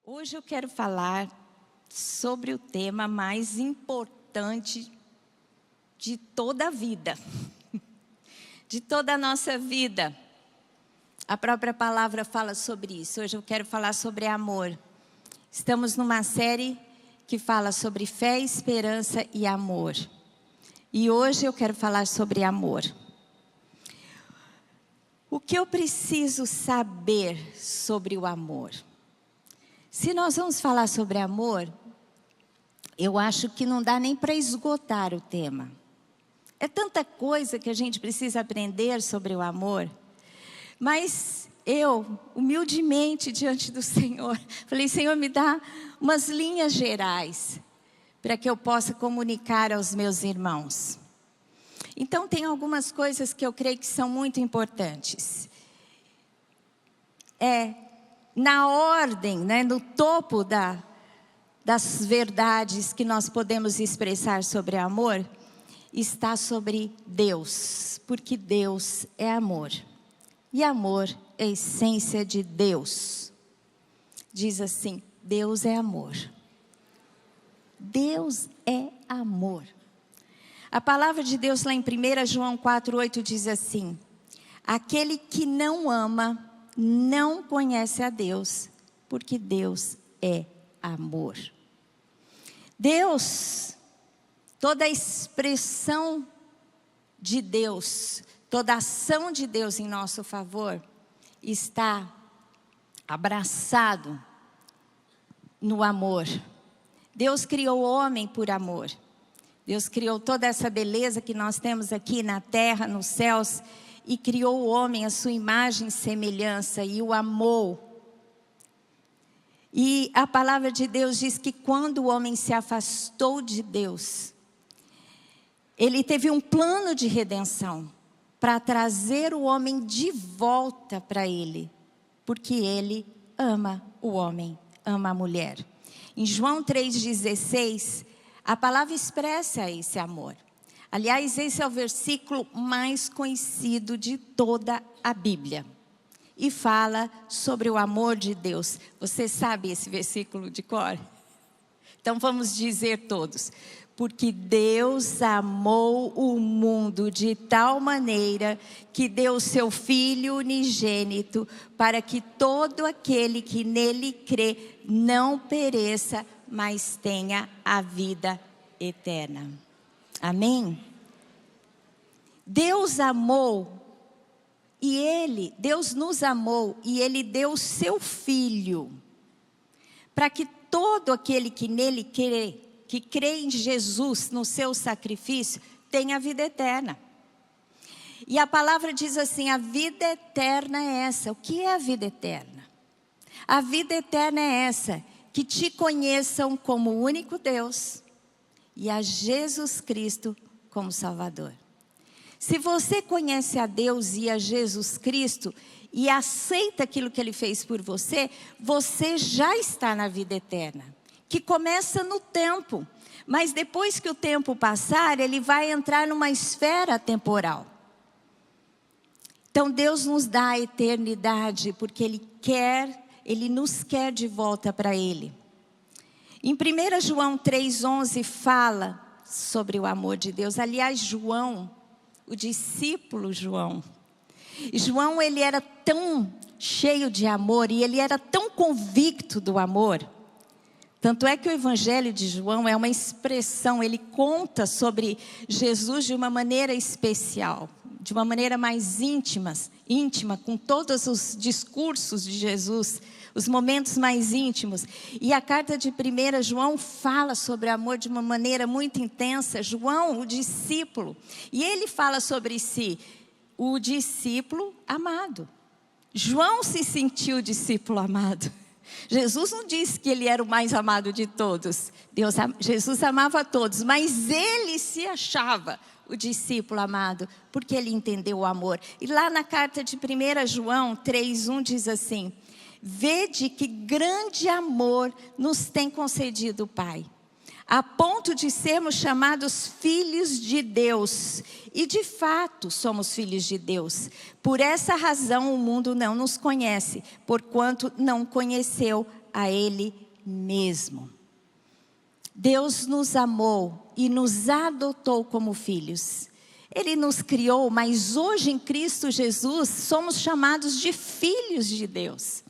Hoje eu quero falar sobre o tema mais importante de toda a vida, de toda a nossa vida. A própria palavra fala sobre isso. Hoje eu quero falar sobre amor. Estamos numa série que fala sobre fé, esperança e amor. E hoje eu quero falar sobre amor. O que eu preciso saber sobre o amor? Se nós vamos falar sobre amor, eu acho que não dá nem para esgotar o tema. É tanta coisa que a gente precisa aprender sobre o amor. Mas eu, humildemente diante do Senhor, falei: Senhor, me dá umas linhas gerais para que eu possa comunicar aos meus irmãos. Então tem algumas coisas que eu creio que são muito importantes. Na ordem, no topo das verdades que nós podemos expressar sobre amor, está sobre Deus, porque Deus é amor. E amor é a essência de Deus. Diz assim: Deus é amor. Deus é amor. A palavra de Deus lá em 1 João 4,8 diz assim: aquele que não ama não conhece a Deus, porque Deus é amor. Deus, toda a expressão de Deus, toda a ação de Deus em nosso favor, está abraçado no amor. Deus criou o homem por amor. Deus criou toda essa beleza que nós temos aqui na terra, nos céus, e criou o homem à sua imagem e semelhança, e o amou. E a palavra de Deus diz que quando o homem se afastou de Deus, ele teve um plano de redenção, para trazer o homem de volta para ele, porque ele ama o homem, ama a mulher. Em João 3,16, a palavra expressa esse amor. Aliás, esse é o versículo mais conhecido de toda a Bíblia. E fala sobre o amor de Deus. Você sabe esse versículo de cor? Então vamos dizer todos. Porque Deus amou o mundo de tal maneira que deu seu Filho unigênito, para que todo aquele que nele crê não pereça, mas tenha a vida eterna. Amém? Deus amou, Deus nos amou e Ele deu o seu Filho, para que todo aquele que nele crê, que crê em Jesus, no seu sacrifício, tenha a vida eterna. E a palavra diz assim: a vida eterna é essa. O que é a vida eterna? A vida eterna é essa: que te conheçam como o único Deus e a Jesus Cristo como Salvador. Se você conhece a Deus e a Jesus Cristo e aceita aquilo que Ele fez por você, você já está na vida eterna, que começa no tempo, mas depois que o tempo passar, Ele vai entrar numa esfera temporal. Então Deus nos dá a eternidade, porque Ele nos quer de volta para Ele. Em 1 João 3,11 fala sobre o amor de Deus. Aliás, João, o discípulo João, ele era tão cheio de amor e ele era tão convicto do amor. Tanto é que o Evangelho de João é uma expressão, ele conta sobre Jesus de uma maneira especial, de uma maneira mais íntima, com todos os discursos de Jesus, os momentos mais íntimos. E a carta de 1 João fala sobre amor de uma maneira muito intensa. João, o discípulo, e ele fala sobre si, o discípulo amado. João se sentiu discípulo amado. Jesus não disse que ele era o mais amado de todos. Jesus amava a todos, mas ele se achava o discípulo amado, porque ele entendeu o amor. E lá na carta de 1 João 3,1 diz assim: vede que grande amor nos tem concedido o Pai, a ponto de sermos chamados filhos de Deus. E de fato somos filhos de Deus. Por essa razão o mundo não nos conhece, porquanto não conheceu a Ele mesmo. Deus nos amou e nos adotou como filhos. Ele nos criou, mas hoje em Cristo Jesus somos chamados de filhos de Deus.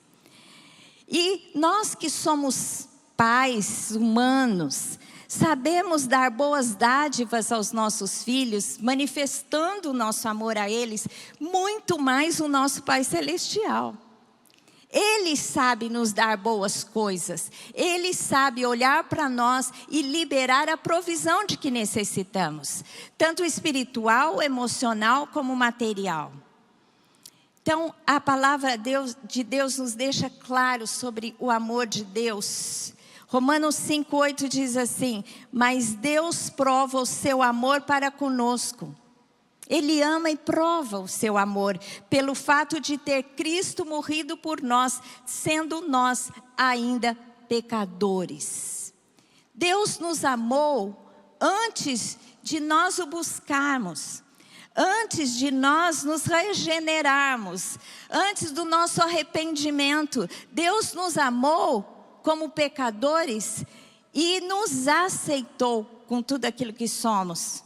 E nós que somos pais humanos, sabemos dar boas dádivas aos nossos filhos, manifestando o nosso amor a eles, muito mais o nosso Pai Celestial. Ele sabe nos dar boas coisas. Ele sabe olhar para nós e liberar a provisão de que necessitamos. Tanto espiritual, emocional, como material. Então, a palavra de Deus nos deixa claro sobre o amor de Deus. Romanos 5:8 diz assim: mas Deus prova o seu amor para conosco. Ele ama e prova o seu amor pelo fato de ter Cristo morrido por nós, sendo nós ainda pecadores. Deus nos amou antes de nós o buscarmos, antes de nós nos regenerarmos, antes do nosso arrependimento. Deus nos amou como pecadores e nos aceitou com tudo aquilo que somos.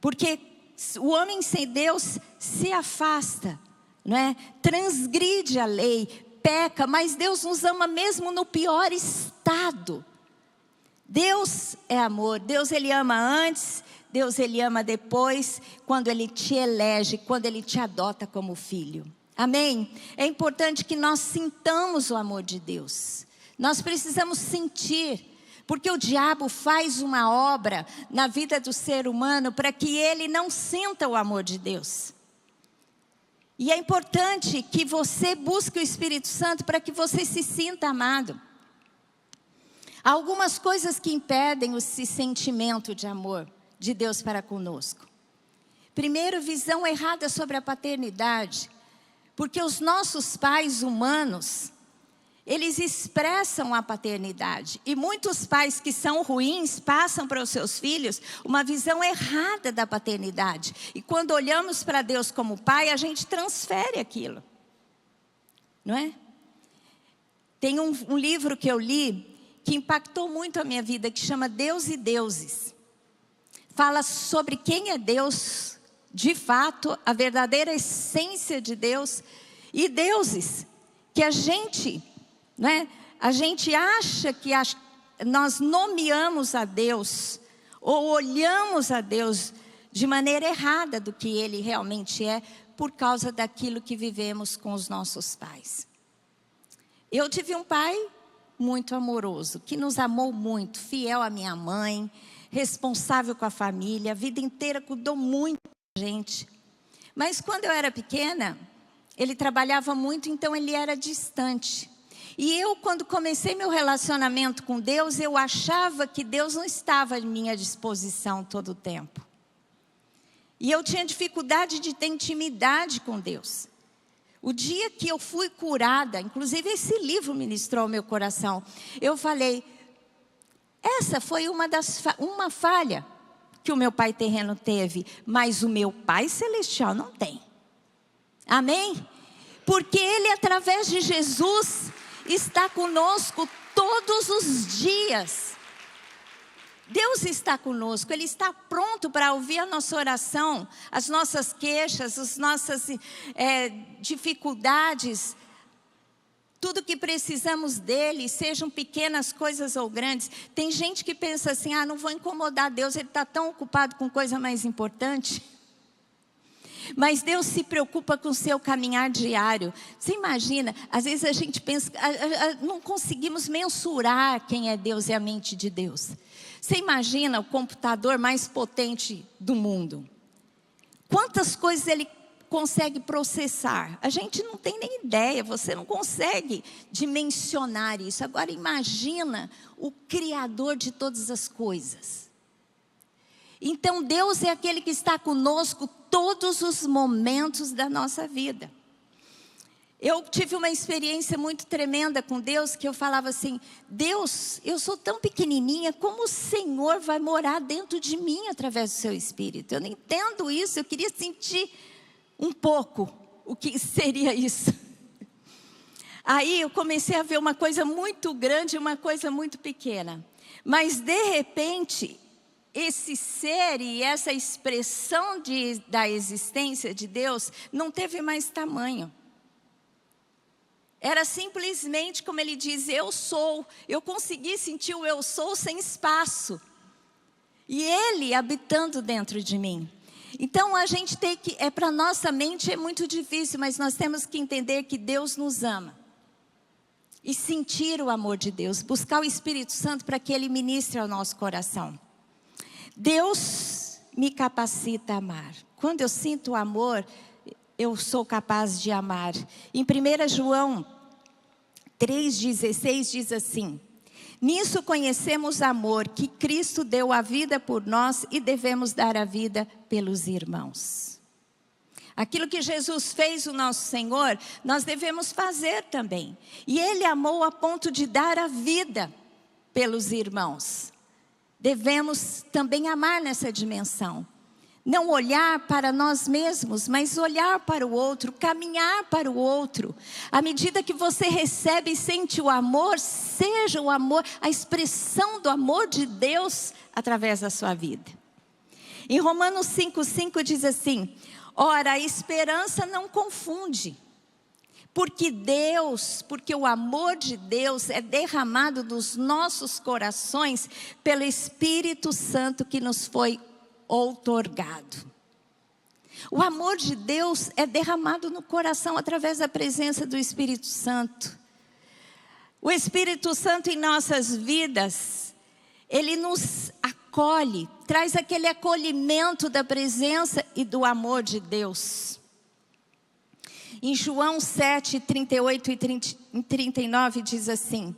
Porque o homem sem Deus se afasta, não é? Transgride a lei, peca, mas Deus nos ama mesmo no pior estado. Deus é amor. Deus Ele ama antes, Deus Ele ama depois, quando Ele te elege, quando Ele te adota como filho. Amém? É importante que nós sintamos o amor de Deus. Nós precisamos sentir. Porque o diabo faz uma obra na vida do ser humano para que ele não sinta o amor de Deus. E é importante que você busque o Espírito Santo para que você se sinta amado. Há algumas coisas que impedem esse sentimento de amor de Deus para conosco. Primeiro, visão errada sobre a paternidade. Porque os nossos pais humanos, eles expressam a paternidade. E muitos pais que são ruins passam para os seus filhos uma visão errada da paternidade. E quando olhamos para Deus como pai, a gente transfere aquilo. Não é? Tem um livro que eu li que impactou muito a minha vida, que chama Deus e Deuses. Fala sobre quem é Deus, de fato, a verdadeira essência de Deus. E deuses que a gente acha que nós nomeamos a Deus, ou olhamos a Deus de maneira errada do que Ele realmente é, por causa daquilo que vivemos com os nossos pais. Eu tive um pai muito amoroso, que nos amou muito, fiel à minha mãe, responsável com a família, a vida inteira cuidou muito da gente. Mas quando eu era pequena, ele trabalhava muito, então ele era distante. E eu, quando comecei meu relacionamento com Deus, eu achava que Deus não estava à minha disposição todo o tempo. E eu tinha dificuldade de ter intimidade com Deus. O dia que eu fui curada, inclusive esse livro ministrou ao meu coração, eu falei, essa foi uma falha que o meu pai terreno teve, mas o meu Pai Celestial não tem. Amém? Porque Ele, através de Jesus, está conosco todos os dias. Deus está conosco, Ele está pronto para ouvir a nossa oração, as nossas queixas, as nossas dificuldades, tudo que precisamos dEle, sejam pequenas coisas ou grandes. Tem gente que pensa assim, não vou incomodar Deus, Ele está tão ocupado com coisa mais importante. Mas Deus se preocupa com o seu caminhar diário. Você imagina, às vezes a gente pensa, não conseguimos mensurar quem é Deus e a mente de Deus. Você imagina o computador mais potente do mundo. Quantas coisas ele consegue processar? A gente não tem nem ideia, você não consegue dimensionar isso. Agora imagina o Criador de todas as coisas. Então Deus é aquele que está conosco todos os momentos da nossa vida. Eu tive uma experiência muito tremenda com Deus, que eu falava assim, Deus, eu sou tão pequenininha, como o Senhor vai morar dentro de mim através do seu Espírito? Eu não entendo isso, eu queria sentir um pouco o que seria isso. Aí eu comecei a ver uma coisa muito grande e uma coisa muito pequena. Mas de repente, esse ser e essa expressão da existência de Deus não teve mais tamanho. Era simplesmente como ele diz, eu sou. Eu consegui sentir o eu sou sem espaço. E ele habitando dentro de mim. Então a gente tem que, para nossa mente é muito difícil, mas nós temos que entender que Deus nos ama. E sentir o amor de Deus, buscar o Espírito Santo para que ele ministre ao nosso coração. Deus me capacita a amar. Quando eu sinto o amor, eu sou capaz de amar. Em 1 João 3,16 diz assim: nisso conhecemos amor, que Cristo deu a vida por nós e devemos dar a vida pelos irmãos. Aquilo que Jesus fez, o nosso Senhor, nós devemos fazer também. E Ele amou a ponto de dar a vida pelos irmãos. Devemos também amar nessa dimensão. Não olhar para nós mesmos, mas olhar para o outro, caminhar para o outro. À medida que você recebe e sente o amor, seja o amor, a expressão do amor de Deus através da sua vida. Em Romanos 5,5 diz assim: ora, a esperança não confunde, porque o amor de Deus é derramado nos nossos corações pelo Espírito Santo que nos foi outorgado. O amor de Deus é derramado no coração através da presença do Espírito Santo. O Espírito Santo em nossas vidas, ele nos acolhe, traz aquele acolhimento da presença e do amor de Deus. Em João 7, 38 e 39 diz assim: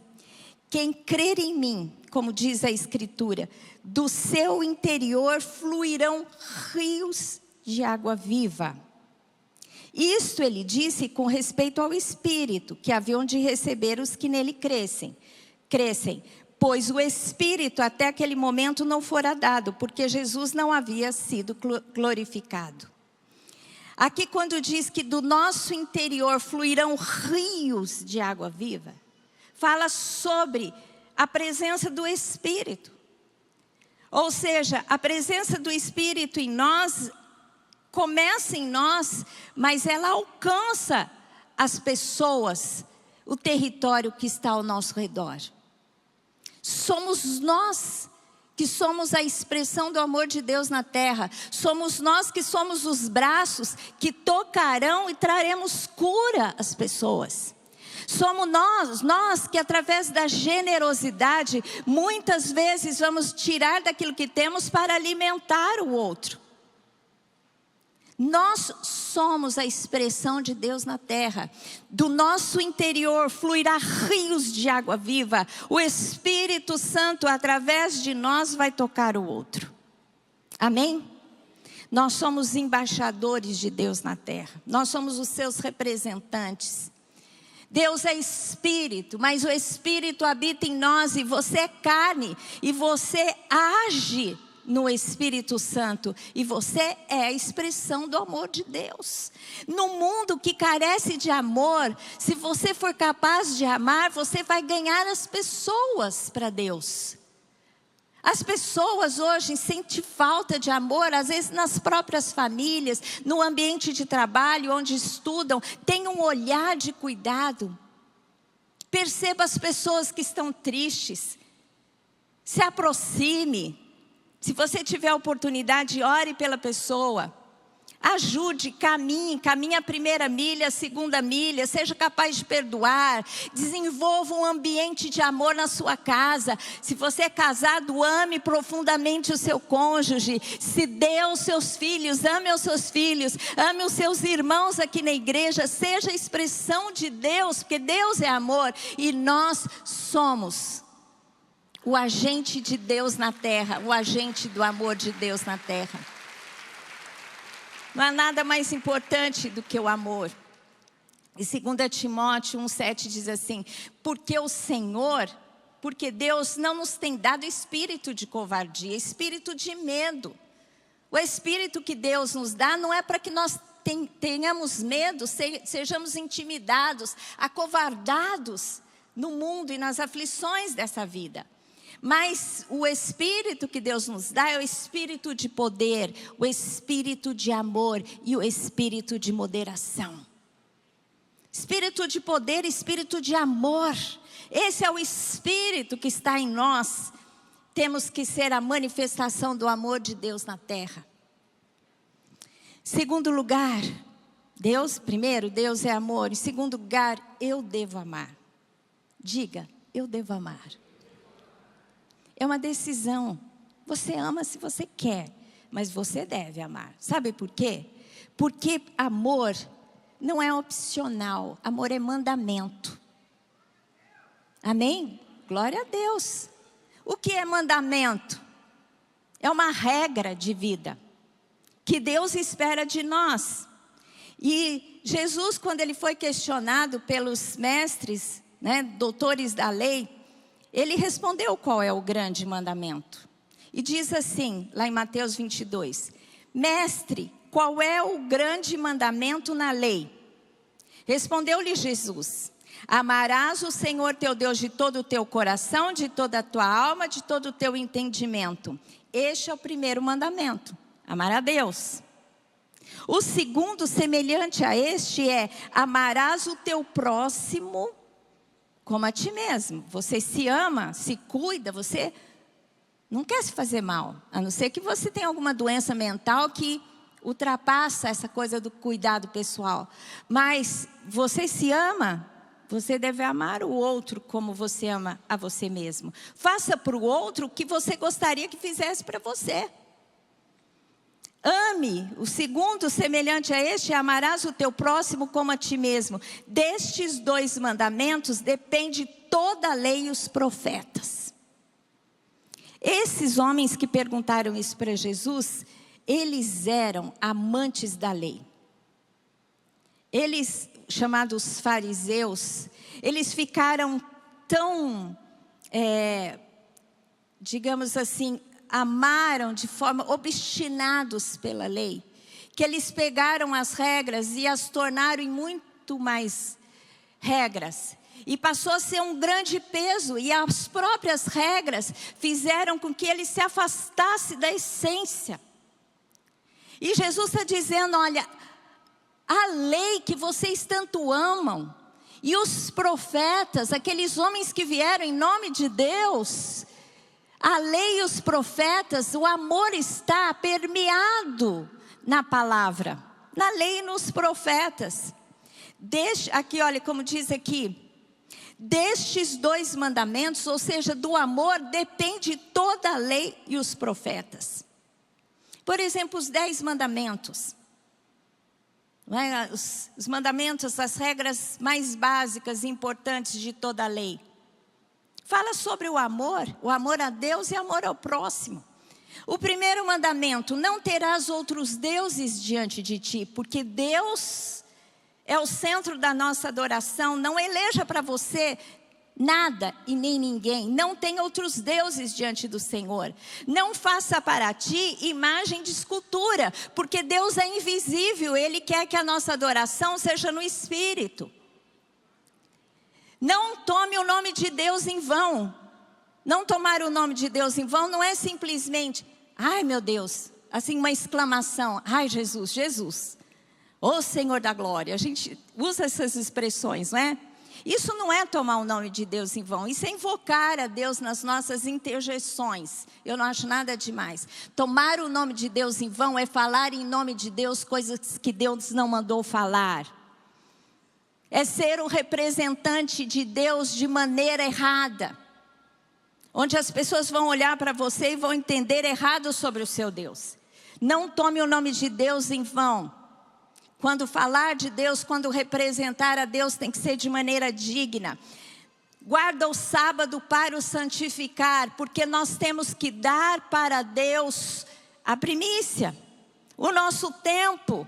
quem crer em mim, como diz a Escritura, do seu interior fluirão rios de água viva. Isto ele disse com respeito ao Espírito, que haviam de receber os que nele crescem. Pois o Espírito até aquele momento não fora dado, porque Jesus não havia sido glorificado. Aqui quando diz que do nosso interior fluirão rios de água viva, fala sobre a presença do Espírito. Ou seja, a presença do Espírito em nós, começa em nós, mas ela alcança as pessoas, o território que está ao nosso redor. Somos nós que somos a expressão do amor de Deus na terra. Somos nós que somos os braços que tocarão e traremos cura às pessoas. Somos nós que através da generosidade, muitas vezes vamos tirar daquilo que temos para alimentar o outro. Nós somos a expressão de Deus na terra. Do nosso interior fluirá rios de água viva. O Espírito Santo através de nós vai tocar o outro. Amém? Nós somos embaixadores de Deus na terra. Nós somos os seus representantes. Deus é Espírito, mas o Espírito habita em nós e você é carne. E você age no Espírito Santo. E você é a expressão do amor de Deus. No mundo que carece de amor, se você for capaz de amar, você vai ganhar as pessoas para Deus. As pessoas hoje sentem falta de amor, às vezes nas próprias famílias, no ambiente de trabalho, onde estudam, tem um olhar de cuidado. Perceba as pessoas que estão tristes, se aproxime. Se você tiver a oportunidade, ore pela pessoa. Ajude, caminhe a primeira milha, a segunda milha, seja capaz de perdoar, desenvolva um ambiente de amor na sua casa. Se você é casado, ame profundamente o seu cônjuge, se dê aos seus filhos, ame os seus filhos, ame os seus irmãos aqui na igreja, seja a expressão de Deus, porque Deus é amor e nós somos o agente de Deus na terra, o agente do amor de Deus na terra. Não há nada mais importante do que o amor. E 2 Timóteo 1,7 diz assim: porque Deus não nos tem dado espírito de covardia, espírito de medo. O espírito que Deus nos dá não é para que nós tenhamos medo, sejamos intimidados, acovardados no mundo e nas aflições dessa vida. Mas o espírito que Deus nos dá é o espírito de poder, o espírito de amor e o espírito de moderação. Espírito de poder, espírito de amor. Esse é o espírito que está em nós. Temos que ser a manifestação do amor de Deus na terra. Segundo lugar, primeiro, Deus é amor. Em segundo lugar, eu devo amar. Diga, eu devo amar. É uma decisão. Você ama se você quer, mas você deve amar. Sabe por quê? Porque amor não é opcional. Amor é mandamento. Amém? Glória a Deus. O que é mandamento? É uma regra de vida que Deus espera de nós. E Jesus, quando ele foi questionado pelos mestres, doutores da lei, ele respondeu qual é o grande mandamento. E diz assim, lá em Mateus 22, Mestre, qual é o grande mandamento na lei? Respondeu-lhe Jesus, amarás o Senhor teu Deus de todo o teu coração, de toda a tua alma, de todo o teu entendimento. Este é o primeiro mandamento, amar a Deus. O segundo, semelhante a este, é amarás o teu próximo como a ti mesmo. Você se ama, se cuida, você não quer se fazer mal. A não ser que você tenha alguma doença mental que ultrapassa essa coisa do cuidado pessoal. Mas você se ama, você deve amar o outro como você ama a você mesmo. Faça para o outro o que você gostaria que fizesse para você. Ame. O segundo, semelhante a este, é amarás o teu próximo como a ti mesmo. Destes dois mandamentos depende toda a lei e os profetas. Esses homens que perguntaram isso para Jesus, eles eram amantes da lei. Eles, chamados fariseus, eles ficaram tão, digamos assim, amaram de forma obstinados pela lei, que eles pegaram as regras e as tornaram em muito mais regras. E passou a ser um grande peso, e as próprias regras fizeram com que ele se afastasse da essência. E Jesus está dizendo, olha, a lei que vocês tanto amam, e os profetas, aqueles homens que vieram em nome de Deus, a lei e os profetas, o amor está permeado na palavra, na lei e nos profetas. Aqui, olha, como diz aqui, destes dois mandamentos, ou seja, do amor, depende toda a lei e os profetas. Por exemplo, os 10 mandamentos. Os mandamentos, as regras mais básicas e importantes de toda a lei. Fala sobre o amor a Deus e amor ao próximo. O primeiro mandamento, não terás outros deuses diante de ti, porque Deus é o centro da nossa adoração. Não eleja para você nada e nem ninguém. Não tem outros deuses diante do Senhor. Não faça para ti imagem de escultura, porque Deus é invisível. Ele quer que a nossa adoração seja no Espírito. Não tome o nome de Deus em vão. Não tomar o nome de Deus em vão não é simplesmente, ai meu Deus, assim uma exclamação, ai Jesus, Jesus, ô Senhor da glória. A gente usa essas expressões, não é? Isso não é tomar o nome de Deus em vão, isso é invocar a Deus nas nossas interjeições. Eu não acho nada demais. Tomar o nome de Deus em vão é falar em nome de Deus coisas que Deus não mandou falar. É ser o representante de Deus de maneira errada. Onde as pessoas vão olhar para você e vão entender errado sobre o seu Deus. Não tome o nome de Deus em vão. Quando falar de Deus, quando representar a Deus, tem que ser de maneira digna. Guarda o sábado para o santificar, porque nós temos que dar para Deus a primícia, o nosso tempo.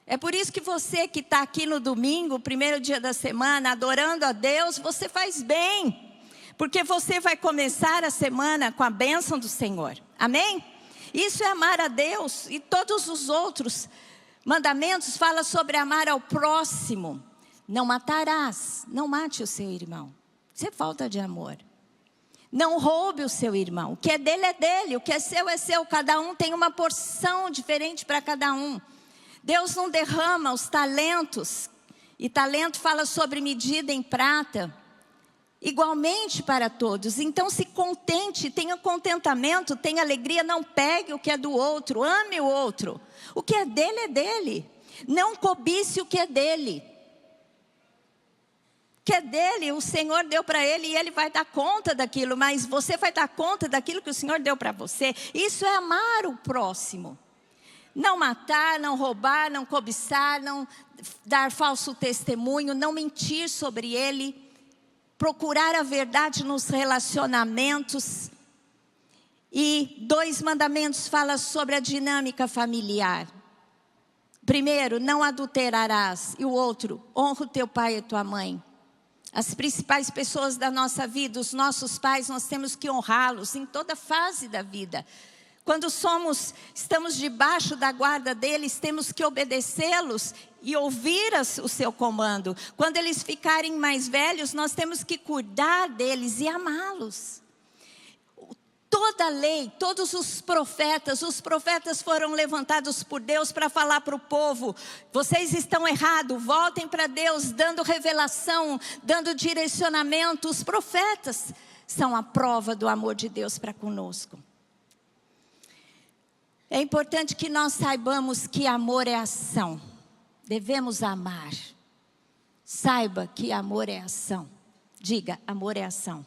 É por isso que você que está aqui no domingo, primeiro dia da semana, adorando a Deus, você faz bem. Porque você vai começar a semana com a bênção do Senhor. Amém? Isso é amar a Deus e todos os outros mandamentos fala sobre amar ao próximo. Não matarás, não mate o seu irmão. Isso é falta de amor. Não roube o seu irmão. O que é dele, o que é seu. Cada um tem uma porção diferente para cada um. Deus não derrama os talentos. E talento fala sobre medida em prata. Igualmente para todos. Então se contente, tenha contentamento, tenha alegria. Não pegue o que é do outro, ame o outro. O que é dele. Não cobice o que é dele. Que é dele, o Senhor deu para ele e ele vai dar conta daquilo, mas você vai dar conta daquilo que o Senhor deu para você. Isso é amar o próximo. Não matar, não roubar, não cobiçar, não dar falso testemunho, não mentir sobre ele, procurar a verdade nos relacionamentos. E 2 mandamentos falam sobre a dinâmica familiar. Primeiro, não adulterarás, e o outro, honra o teu pai e tua mãe. As principais pessoas da nossa vida, os nossos pais, nós temos que honrá-los em toda fase da vida. Quando estamos debaixo da guarda deles, temos que obedecê-los e ouvir o seu comando. Quando eles ficarem mais velhos, nós temos que cuidar deles e amá-los. Toda a lei, todos os profetas foram levantados por Deus para falar para o povo: vocês estão errados, voltem para Deus, dando revelação, dando direcionamento. Os profetas são a prova do amor de Deus para conosco. É importante que nós saibamos que amor é ação. Devemos amar. Saiba que amor é ação. Diga, amor é ação.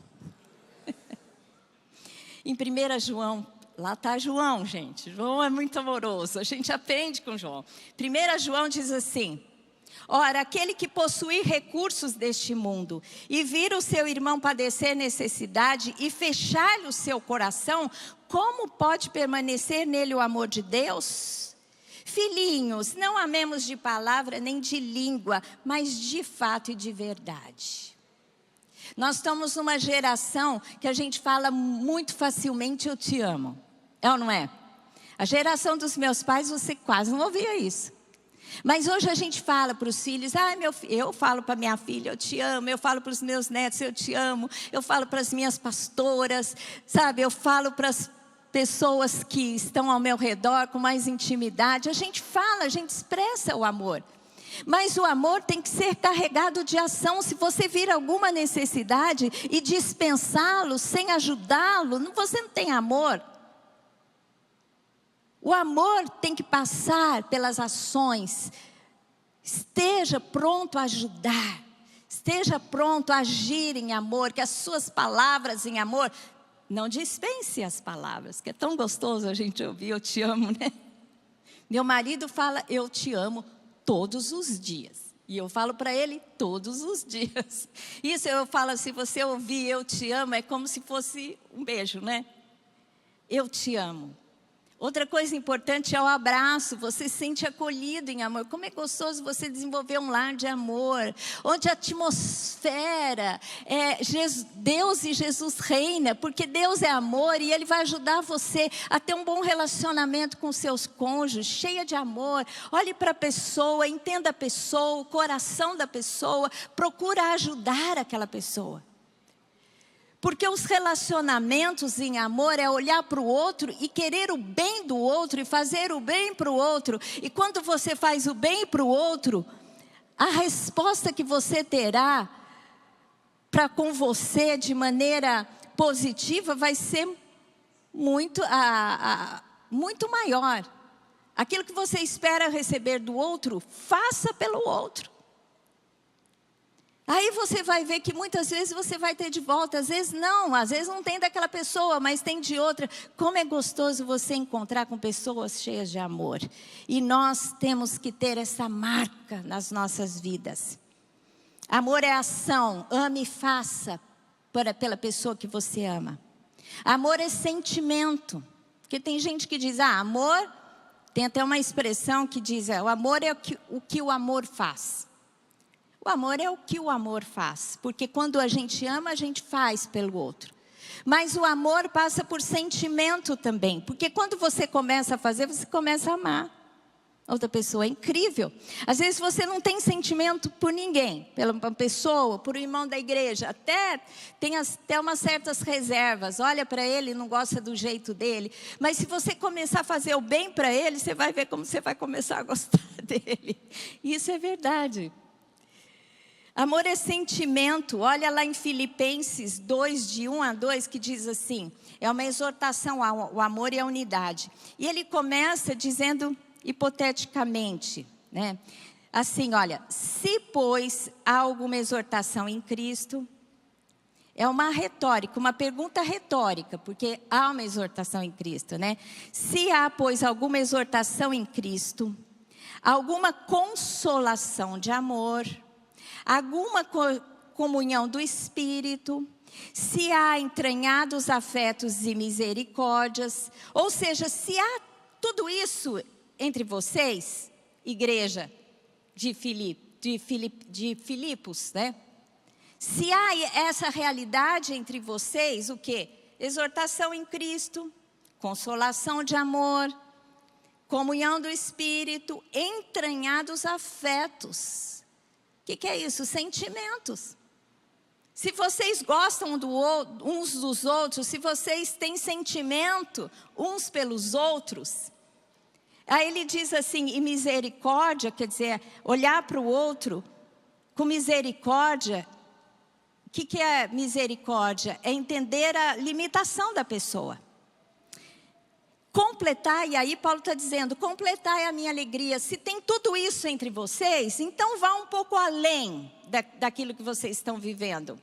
Em 1 João, lá está João, gente. João é muito amoroso, a gente aprende com João. 1 João diz assim: ora, aquele que possuir recursos deste mundo e vir o seu irmão padecer necessidade e fechar-lhe o seu coração, como pode permanecer nele o amor de Deus? Filhinhos, não amemos de palavra nem de língua, mas de fato e de verdade. Nós estamos numa geração que a gente fala muito facilmente: eu te amo. É ou não é? A geração dos meus pais, você quase não ouvia isso. Mas hoje a gente fala para os filhos: eu falo para minha filha, eu te amo. Eu falo para os meus netos, eu te amo. Eu falo para as minhas pastoras, sabe? Eu falo para as pessoas que estão ao meu redor com mais intimidade. A gente fala, a gente expressa o amor. Mas o amor tem que ser carregado de ação. Se você vir alguma necessidade e dispensá-lo sem ajudá-lo, você não tem amor. O amor tem que passar pelas ações. Esteja pronto a ajudar. Esteja pronto a agir em amor. Que as suas palavras em amor, não dispense as palavras, que é tão gostoso a gente ouvir: eu te amo, né? Meu marido fala: eu te amo todos os dias. E eu falo para ele todos os dias. Isso eu falo, se você ouvir eu te amo, é como se fosse um beijo, né? Eu te amo. Outra coisa importante é o abraço. Você se sente acolhido em amor. Como é gostoso você desenvolver um lar de amor, onde a atmosfera é Deus e Jesus reina, porque Deus é amor e Ele vai ajudar você a ter um bom relacionamento com seus cônjuges, cheia de amor. Olhe para a pessoa, entenda a pessoa, o coração da pessoa, procura ajudar aquela pessoa. Porque os relacionamentos em amor é olhar para o outro e querer o bem do outro e fazer o bem para o outro. E quando você faz o bem para o outro, a resposta que você terá para com você de maneira positiva vai ser muito maior. Aquilo que você espera receber do outro, faça pelo outro. Aí você vai ver que muitas vezes você vai ter de volta, às vezes não tem daquela pessoa, mas tem de outra. Como é gostoso você encontrar com pessoas cheias de amor. E nós temos que ter essa marca nas nossas vidas. Amor é ação, ame e faça pela pessoa que você ama. Amor é sentimento, porque tem gente que diz, amor, tem até uma expressão que diz, o amor é o que o amor faz. O amor é o que o amor faz, porque quando a gente ama, a gente faz pelo outro. Mas o amor passa por sentimento também, porque quando você começa a fazer, você começa a amar. Outra pessoa. É incrível. Às vezes você não tem sentimento por ninguém, pela uma pessoa, por um irmão da igreja. Até tem até umas certas reservas. Olha para ele, não gosta do jeito dele. Mas se você começar a fazer o bem para ele, você vai ver como você vai começar a gostar dele. Isso é verdade. Amor é sentimento. Olha lá em Filipenses 2, de 1 a 2, que diz assim. É uma exortação ao amor e à unidade. E ele começa dizendo, hipoteticamente, né? Assim, olha, se pois há alguma exortação em Cristo, é uma retórica, uma pergunta retórica, porque há uma exortação em Cristo, né? Se há, pois, alguma exortação em Cristo, alguma consolação de amor, alguma comunhão do Espírito, se há entranhados afetos e misericórdias, ou seja, se há tudo isso entre vocês, igreja de Filipos, né? Se há essa realidade entre vocês, o quê? Exortação em Cristo, consolação de amor, comunhão do Espírito, entranhados afetos. O que é isso? Sentimentos. Se vocês gostam uns dos outros, se vocês têm sentimento uns pelos outros, aí ele diz assim, e misericórdia, quer dizer, olhar para o outro com misericórdia. O que é misericórdia? É entender a limitação da pessoa. Completar, e aí Paulo está dizendo, completar é a minha alegria. Se tem tudo isso entre vocês, então vá um pouco além daquilo que vocês estão vivendo.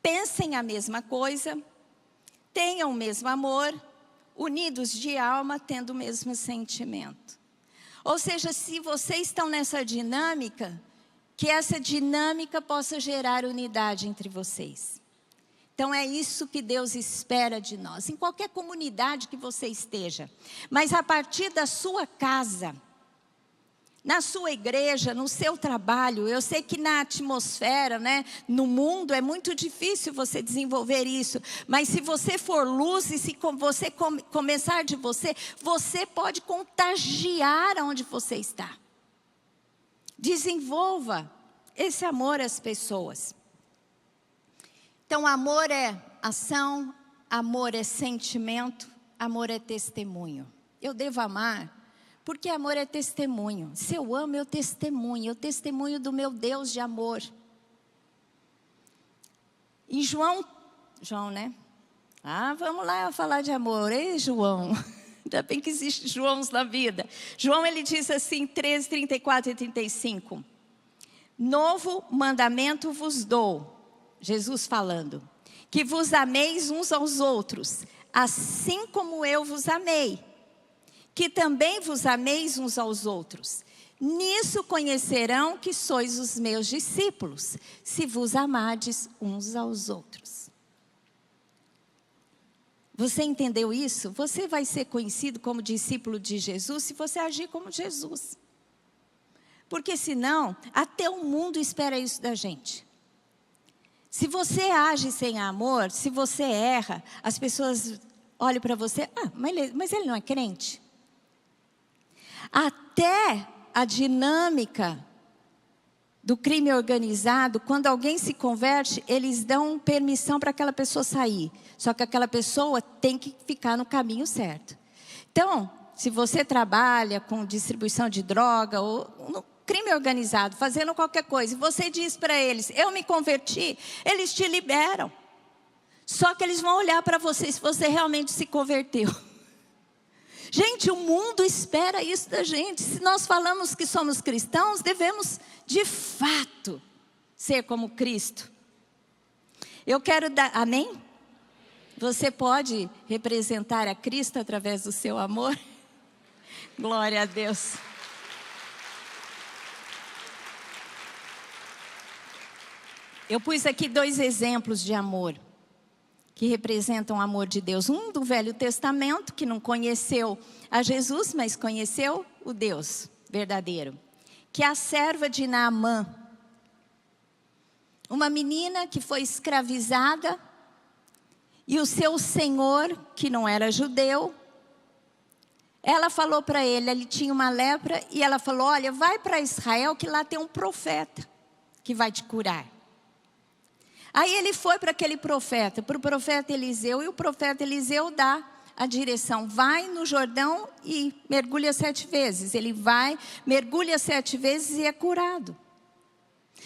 Pensem a mesma coisa, tenham o mesmo amor, unidos de alma, tendo o mesmo sentimento. Ou seja, se vocês estão nessa dinâmica, que essa dinâmica possa gerar unidade entre vocês. Então é isso que Deus espera de nós, em qualquer comunidade que você esteja. Mas a partir da sua casa, na sua igreja, no seu trabalho, eu sei que na atmosfera, né, no mundo é muito difícil você desenvolver isso. Mas se você for luz e se você começar de você, você pode contagiar aonde você está. Desenvolva esse amor às pessoas. Então, amor é ação, amor é sentimento, amor é testemunho. Eu devo amar, porque amor é testemunho. Se eu amo, eu testemunho do meu Deus de amor. Em João, né? Vamos lá falar de amor. Ei, João. Ainda bem que existe Joãos na vida. João, ele diz assim, 13, 34 e 35. Novo mandamento vos dou. Jesus falando, que vos ameis uns aos outros, assim como eu vos amei, que também vos ameis uns aos outros. Nisso conhecerão que sois os meus discípulos, se vos amardes uns aos outros. Você entendeu isso? Você vai ser conhecido como discípulo de Jesus se você agir como Jesus. Porque senão, até o mundo espera isso da gente. Se você age sem amor, se você erra, as pessoas olham para você, mas ele não é crente. Até a dinâmica do crime organizado, quando alguém se converte, eles dão permissão para aquela pessoa sair. Só que aquela pessoa tem que ficar no caminho certo. Então, se você trabalha com distribuição de droga ou no crime organizado, fazendo qualquer coisa, e você diz para eles, eu me converti, eles te liberam. Só que eles vão olhar para você se você realmente se converteu. Gente, o mundo espera isso da gente. Se nós falamos que somos cristãos, devemos, de fato, ser como Cristo. Eu quero dar, amém? Você pode representar a Cristo através do seu amor? Glória a Deus. Eu pus aqui 2 exemplos de amor, que representam o amor de Deus. Um do Velho Testamento, que não conheceu a Jesus, mas conheceu o Deus verdadeiro. Que é a serva de Naamã. Uma menina que foi escravizada, e o seu senhor, que não era judeu, ela falou para ele tinha uma lepra, e ela falou, olha, vai para Israel que lá tem um profeta que vai te curar. Aí ele foi para aquele profeta, para o profeta Eliseu, e o profeta Eliseu dá a direção, vai no Jordão e mergulha 7 vezes. Ele vai, mergulha 7 vezes e é curado.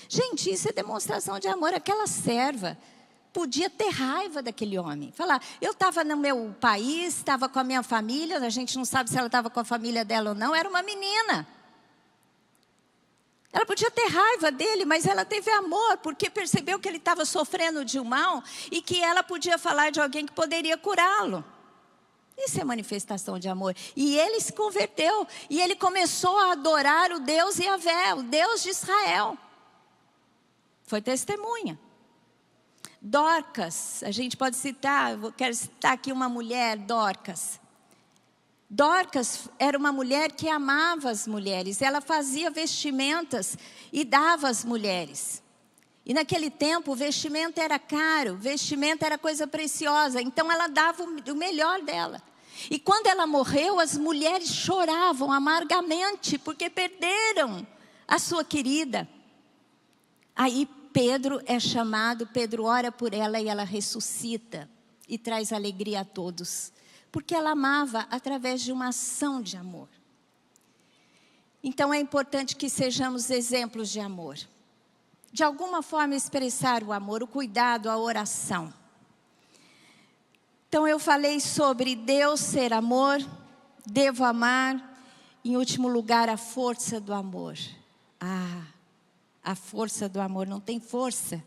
Gente, isso é demonstração de amor. Aquela serva podia ter raiva daquele homem. Falar, eu estava no meu país, estava com a minha família, a gente não sabe se ela estava com a família dela ou não, era uma menina. Ela podia ter raiva dele, mas ela teve amor, porque percebeu que ele estava sofrendo de um mal e que ela podia falar de alguém que poderia curá-lo. Isso é manifestação de amor. E ele se converteu, e ele começou a adorar o Deus Yahvé, o Deus de Israel. Foi testemunha. Dorcas, a gente pode citar, eu quero citar aqui uma mulher, Dorcas. Dorcas era uma mulher que amava as mulheres. Ela fazia vestimentas e dava às mulheres. E naquele tempo o vestimento era caro, vestimento era coisa preciosa. Então ela dava o melhor dela. E quando ela morreu, as mulheres choravam amargamente, porque perderam a sua querida. Aí Pedro é chamado, Pedro ora por ela e ela ressuscita e traz alegria a todos. Porque ela amava através de uma ação de amor. Então é importante que sejamos exemplos de amor. De alguma forma expressar o amor, o cuidado, a oração. Então eu falei sobre Deus ser amor, devo amar. Em último lugar, a força do amor. A força do amor não tem força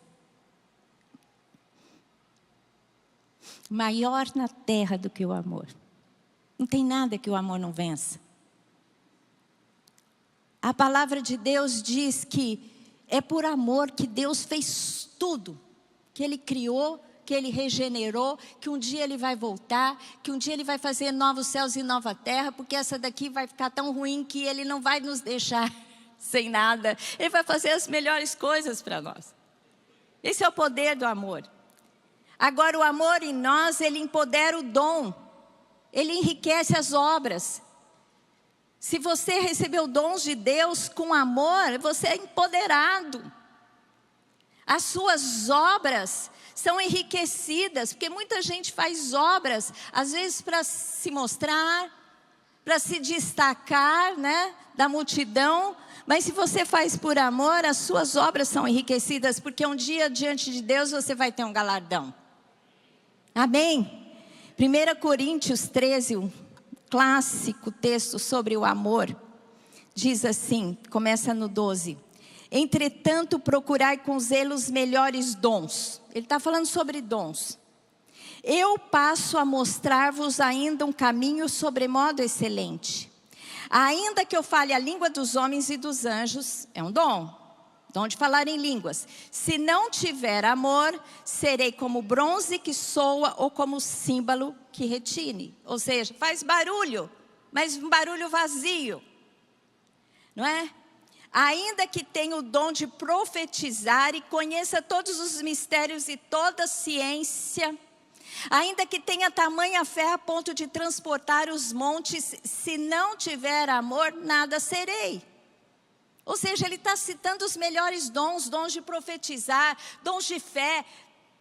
maior na terra do que o amor. Não tem nada que o amor não vença. A palavra de Deus diz que é por amor que Deus fez tudo. Que Ele criou, que Ele regenerou, que um dia Ele vai voltar, que um dia Ele vai fazer novos céus e nova terra, porque essa daqui vai ficar tão ruim que Ele não vai nos deixar sem nada. Ele vai fazer as melhores coisas para nós. Esse é o poder do amor. Agora o amor em nós, ele empodera o dom. Ele enriquece as obras. Se você recebeu dons de Deus com amor, você é empoderado. As suas obras são enriquecidas, porque muita gente faz obras, às vezes para se mostrar, para se destacar, né, da multidão. Mas se você faz por amor, as suas obras são enriquecidas, porque um dia diante de Deus você vai ter um galardão. Amém? 1 Coríntios 13, um clássico texto sobre o amor, diz assim, começa no 12. Entretanto, procurai com zelo os melhores dons. Ele está falando sobre dons. Eu passo a mostrar-vos ainda um caminho sobremodo excelente. Ainda que eu fale a língua dos homens e dos anjos, é um dom. Dom de falar em línguas. Se não tiver amor, serei como bronze que soa ou como símbolo que retine. Ou seja, faz barulho, mas um barulho vazio. Não é? Ainda que tenha o dom de profetizar e conheça todos os mistérios e toda a ciência, ainda que tenha tamanha fé a ponto de transportar os montes, se não tiver amor, nada serei. Ou seja, ele está citando os melhores dons, dons de profetizar, dons de fé,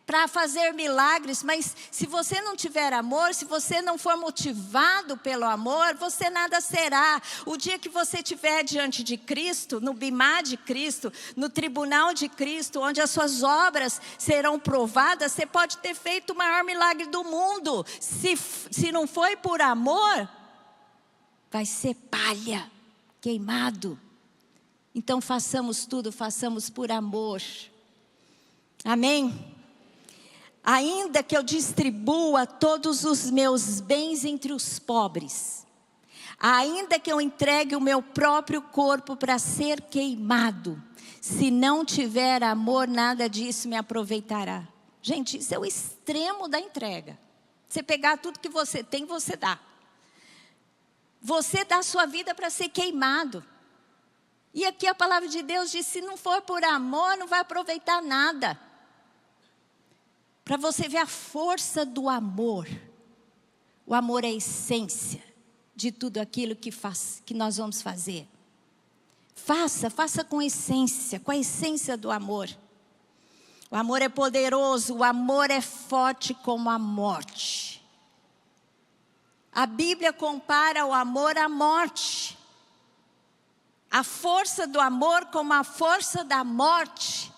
para fazer milagres. Mas se você não tiver amor, se você não for motivado pelo amor, você nada será. O dia que você estiver diante de Cristo, no bimá de Cristo, no tribunal de Cristo, onde as suas obras serão provadas, você pode ter feito o maior milagre do mundo. Se não foi por amor, vai ser palha, queimado. Então façamos tudo, façamos por amor. Amém? Ainda que eu distribua todos os meus bens entre os pobres, ainda que eu entregue o meu próprio corpo para ser queimado, se não tiver amor, nada disso me aproveitará. Gente, isso é o extremo da entrega. Você pegar tudo que você tem, você dá. Você dá a sua vida para ser queimado. E aqui a palavra de Deus diz, se não for por amor, não vai aproveitar nada. Para você ver a força do amor. O amor é a essência de tudo aquilo que nós vamos fazer. Faça com a essência do amor. O amor é poderoso, o amor é forte como a morte. A Bíblia compara o amor à morte. A força do amor como a força da morte.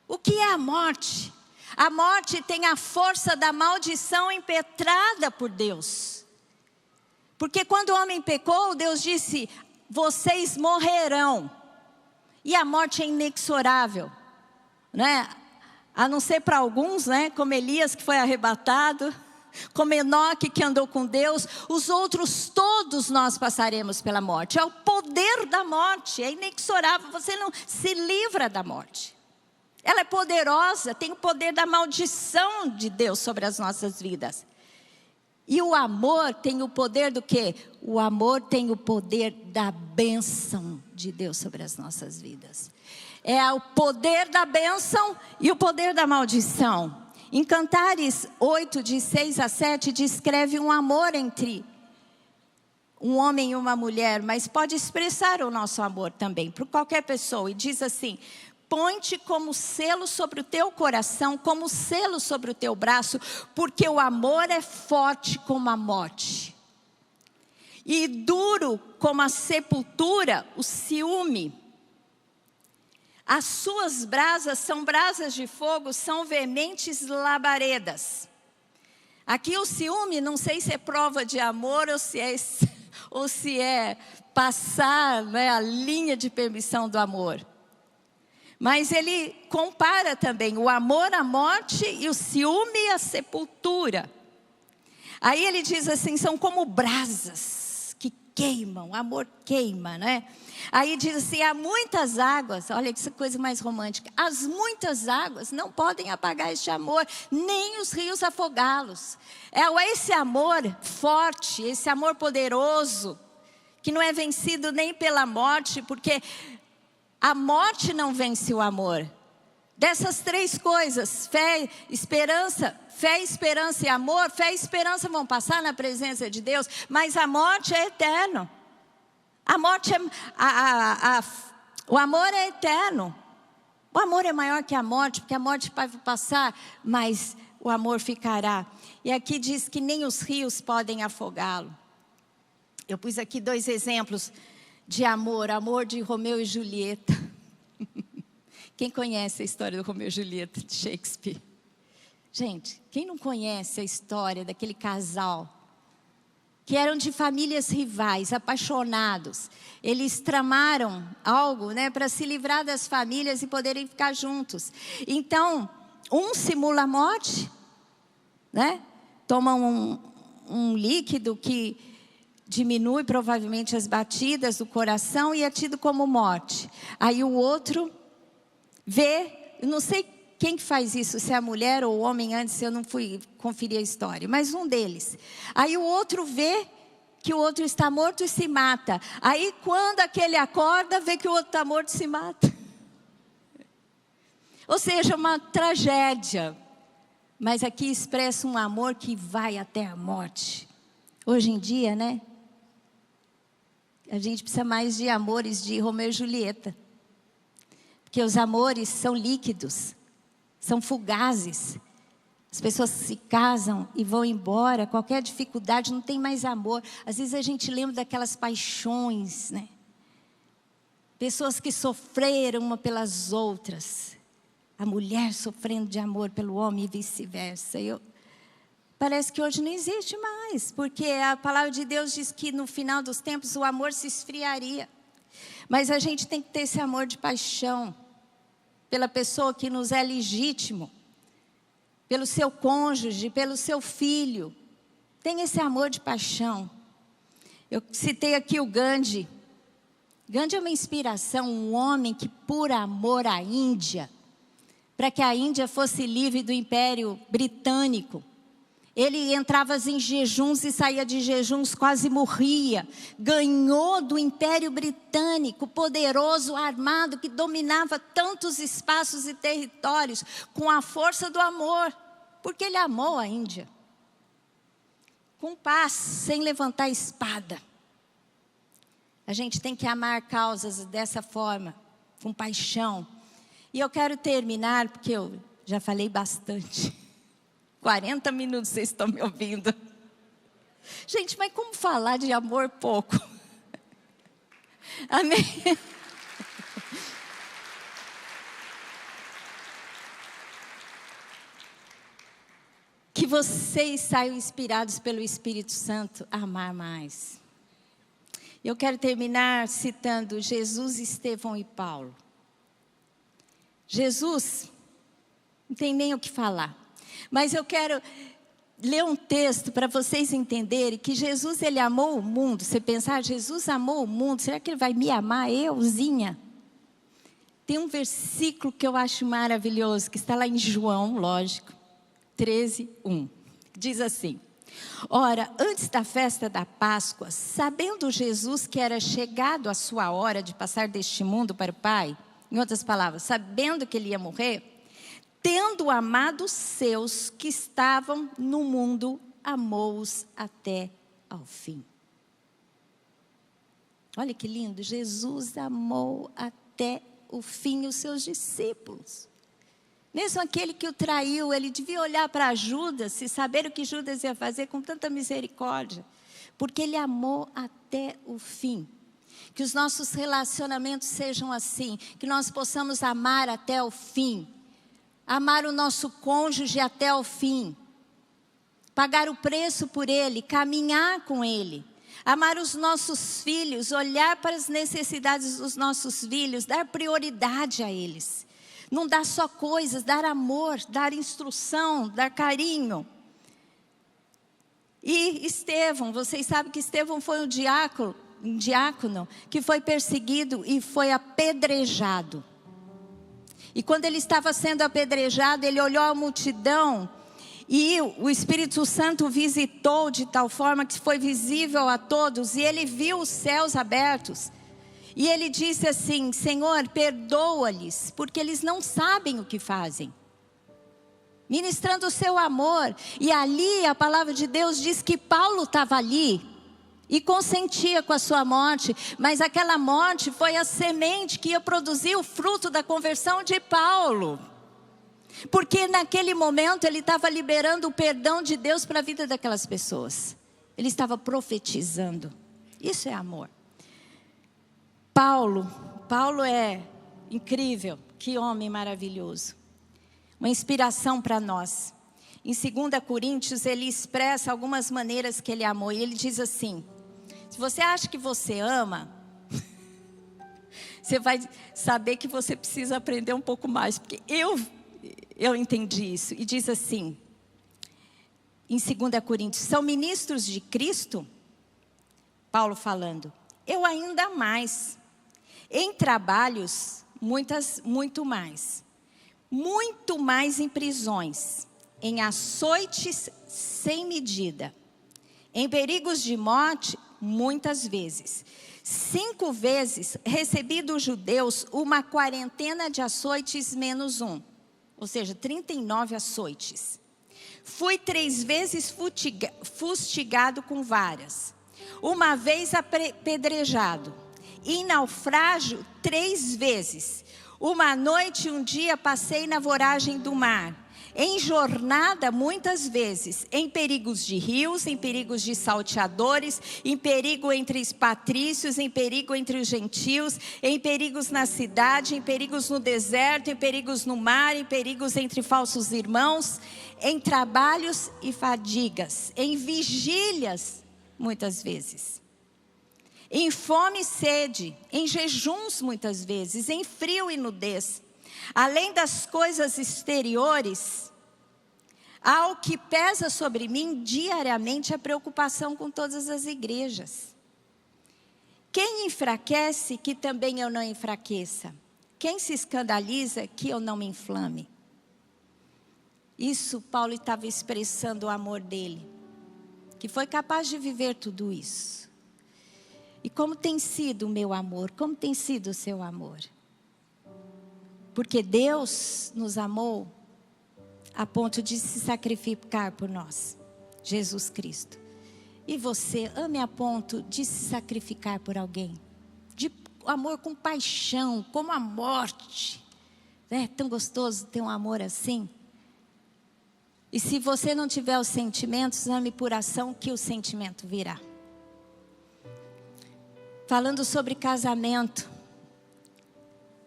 O que é a morte? A morte tem a força da maldição impetrada por Deus. Porque quando o homem pecou, Deus disse: vocês morrerão. E a morte é inexorável, né? A não ser para alguns, né? Como Elias, que foi arrebatado, como Enoque, que andou com Deus. Os outros, todos nós passaremos pela morte. É o poder da morte, é inexorável. Você não se livra da morte. Ela é poderosa, tem o poder da maldição de Deus sobre as nossas vidas. E o amor tem o poder do quê? O amor tem o poder da bênção de Deus sobre as nossas vidas. É o poder da bênção e o poder da maldição. Em Cantares 8, de 6 a 7, descreve um amor entre um homem e uma mulher, mas pode expressar o nosso amor também, por qualquer pessoa. E diz assim: põe-te como selo sobre o teu coração, como selo sobre o teu braço, porque o amor é forte como a morte. E duro como a sepultura, o ciúme. As suas brasas são brasas de fogo, são veementes labaredas. Aqui o ciúme, não sei se é prova de amor ou se é passar, né, a linha de permissão do amor. Mas ele compara também o amor à morte e o ciúme à sepultura. Aí ele diz assim, são como brasas que queimam, o amor queima, né? Aí diz assim, há muitas águas, olha que coisa mais romântica. As muitas águas não podem apagar este amor, nem os rios afogá-los. É esse amor forte, esse amor poderoso, que não é vencido nem pela morte, porque a morte não vence o amor. Dessas três coisas, fé, esperança e amor, fé e esperança vão passar na presença de Deus, mas a morte é eterna. A morte o amor é eterno. O amor é maior que a morte, porque a morte vai passar, mas o amor ficará. E aqui diz que nem os rios podem afogá-lo. Eu pus aqui 2 exemplos de amor, amor de Romeu e Julieta. Quem conhece a história do Romeu e Julieta de Shakespeare? Gente, quem não conhece a história daquele casal que eram de famílias rivais, apaixonados? Eles tramaram algo, né, para se livrar das famílias e poderem ficar juntos. Então, um simula a morte, né? Toma um líquido que diminui provavelmente as batidas do coração e é tido como morte. Aí o outro vê, eu não sei quem que faz isso, se é a mulher ou o homem, antes eu não fui conferir a história, mas um deles. Aí o outro vê que o outro está morto e se mata. Aí quando aquele acorda, vê que o outro está morto e se mata. Ou seja, uma tragédia. Mas aqui expressa um amor que vai até a morte. Hoje em dia, né? A gente precisa mais de amores de Romeu e Julieta. Porque os amores são líquidos, são fugazes. As pessoas se casam e vão embora, qualquer dificuldade, não tem mais amor. Às vezes a gente lembra daquelas paixões, né? Pessoas que sofreram uma pelas outras. A mulher sofrendo de amor pelo homem e vice-versa. Parece que hoje não existe mais, porque a palavra de Deus diz que no final dos tempos o amor se esfriaria. Mas a gente tem que ter esse amor de paixão pela pessoa que nos é legítimo, pelo seu cônjuge, pelo seu filho. Tem esse amor de paixão. Eu citei aqui o Gandhi. Gandhi é uma inspiração, um homem que por amor à Índia, para que a Índia fosse livre do Império Britânico, ele entrava em jejuns e saía de jejuns, quase morria. Ganhou do Império Britânico, poderoso, armado, que dominava tantos espaços e territórios, com a força do amor, porque ele amou a Índia. Com paz, sem levantar espada. A gente tem que amar causas dessa forma, com paixão. E eu quero terminar, porque eu já falei bastante. 40 minutos vocês estão me ouvindo. Gente, mas como falar de amor pouco? Amém? Que vocês saiam inspirados pelo Espírito Santo a amar mais. Eu quero terminar citando Jesus, Estevão e Paulo. Jesus, não tem nem o que falar. Mas eu quero ler um texto para vocês entenderem que Jesus, ele amou o mundo. Você pensar, Jesus amou o mundo, será que ele vai me amar, euzinha? Tem um versículo que eu acho maravilhoso, que está lá em João, lógico, 13:1. Diz assim: ora, antes da festa da Páscoa, sabendo Jesus que era chegado a sua hora de passar deste mundo para o Pai, em outras palavras, sabendo que ele ia morrer, tendo amado os seus que estavam no mundo, amou-os até ao fim. Olha que lindo, Jesus amou até o fim os seus discípulos. Mesmo aquele que o traiu, ele devia olhar para Judas e saber o que Judas ia fazer com tanta misericórdia. Porque ele amou até o fim. Que os nossos relacionamentos sejam assim. Que nós possamos amar até o fim. Amar o nosso cônjuge até o fim. Pagar o preço por ele, caminhar com ele. Amar os nossos filhos, olhar para as necessidades dos nossos filhos, dar prioridade a eles. Não dar só coisas, dar amor, dar instrução, dar carinho. E Estevão, vocês sabem que Estevão foi um diácono que foi perseguido e foi apedrejado. E quando ele estava sendo apedrejado, ele olhou a multidão e o Espírito Santo visitou de tal forma que foi visível a todos e ele viu os céus abertos. E ele disse assim: Senhor, perdoa-lhes, porque eles não sabem o que fazem. Ministrando o seu amor. E ali a palavra de Deus diz que Paulo estava ali e consentia com a sua morte. Mas aquela morte foi a semente que ia produzir o fruto da conversão de Paulo. Porque naquele momento ele estava liberando o perdão de Deus para a vida daquelas pessoas. Ele estava profetizando. Isso é amor. Paulo é incrível, que homem maravilhoso. Uma inspiração para nós. Em 2 Coríntios, ele expressa algumas maneiras que ele amou. E ele diz assim: se você acha que você ama, você vai saber que você precisa aprender um pouco mais. Porque eu entendi isso. E diz assim, em 2 Coríntios, são ministros de Cristo? Paulo falando, eu ainda mais. Em trabalhos, muito mais. Muito mais em prisões, em açoites sem medida, em perigos de morte, muitas vezes. 5 vezes recebi dos judeus uma quarentena de açoites menos um, ou seja, 39 açoites. Fui 3 vezes fustigado com varas, uma vez apedrejado. Em naufrágio 3 vezes. Uma noite e um dia passei na voragem do mar. Em jornada muitas vezes. Em perigos de rios, em perigos de salteadores, em perigo entre os patrícios, em perigo entre os gentios, em perigos na cidade, em perigos no deserto, em perigos no mar, em perigos entre falsos irmãos, em trabalhos e fadigas, em vigílias muitas vezes. Em fome e sede, em jejuns muitas vezes, em frio e nudez. Além das coisas exteriores, há o que pesa sobre mim diariamente a preocupação com todas as igrejas. Quem enfraquece, que também eu não enfraqueça. Quem se escandaliza, que eu não me inflame. Isso Paulo estava expressando o amor dele, que foi capaz de viver tudo isso. E como tem sido o meu amor? Como tem sido o seu amor? Porque Deus nos amou a ponto de se sacrificar por nós. Jesus Cristo. E você ame a ponto de se sacrificar por alguém? amor com paixão, como a morte. É tão gostoso ter um amor assim. E se você não tiver os sentimentos, ame por ação que o sentimento virá. Falando sobre casamento,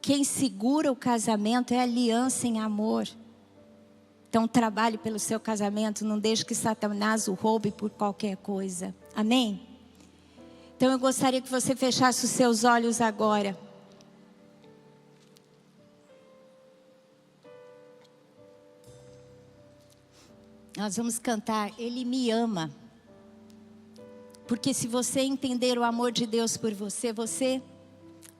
quem segura o casamento é a aliança em amor. Então trabalhe pelo seu casamento, não deixe que Satanás o roube por qualquer coisa. Amém? Então eu gostaria que você fechasse os seus olhos agora. Nós vamos cantar Ele Me Ama. Porque se você entender o amor de Deus por você, você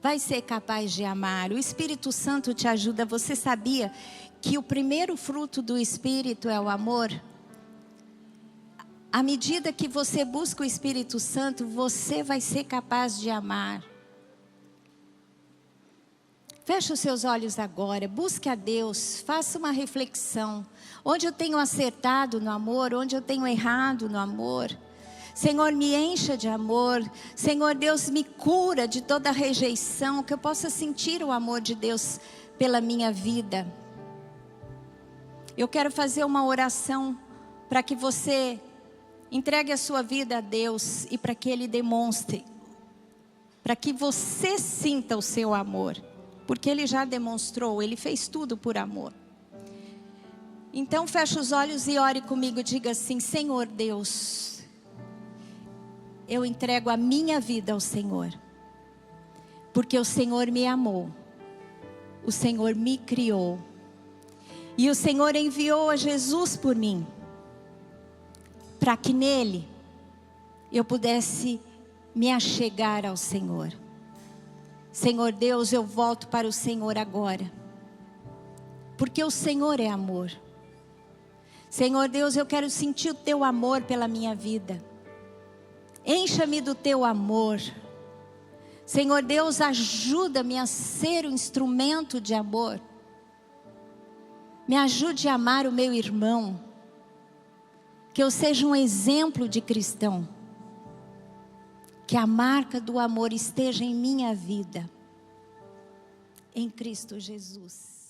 vai ser capaz de amar. O Espírito Santo te ajuda. Você sabia que o primeiro fruto do Espírito é o amor? À medida que você busca o Espírito Santo, você vai ser capaz de amar. Feche os seus olhos agora, busque a Deus, faça uma reflexão. Onde eu tenho acertado no amor, onde eu tenho errado no amor. Senhor, me encha de amor. Senhor Deus, me cura de toda rejeição, que eu possa sentir o amor de Deus pela minha vida. Eu quero fazer uma oração para que você entregue a sua vida a Deus e para que Ele demonstre, para que você sinta o seu amor. Porque Ele já demonstrou, Ele fez tudo por amor. Então feche os olhos e ore comigo, diga assim: Senhor Deus, eu entrego a minha vida ao Senhor. Porque o Senhor me amou, o Senhor me criou. E o Senhor enviou a Jesus por mim, para que nele eu pudesse me achegar ao Senhor. Senhor Deus, eu volto para o Senhor agora, porque o Senhor é amor. Senhor Deus, eu quero sentir o teu amor pela minha vida. Encha-me do teu amor. Senhor Deus, ajuda-me a ser um instrumento de amor. Me ajude a amar o meu irmão. Que eu seja um exemplo de cristão. Que a marca do amor esteja em minha vida. Em Cristo Jesus.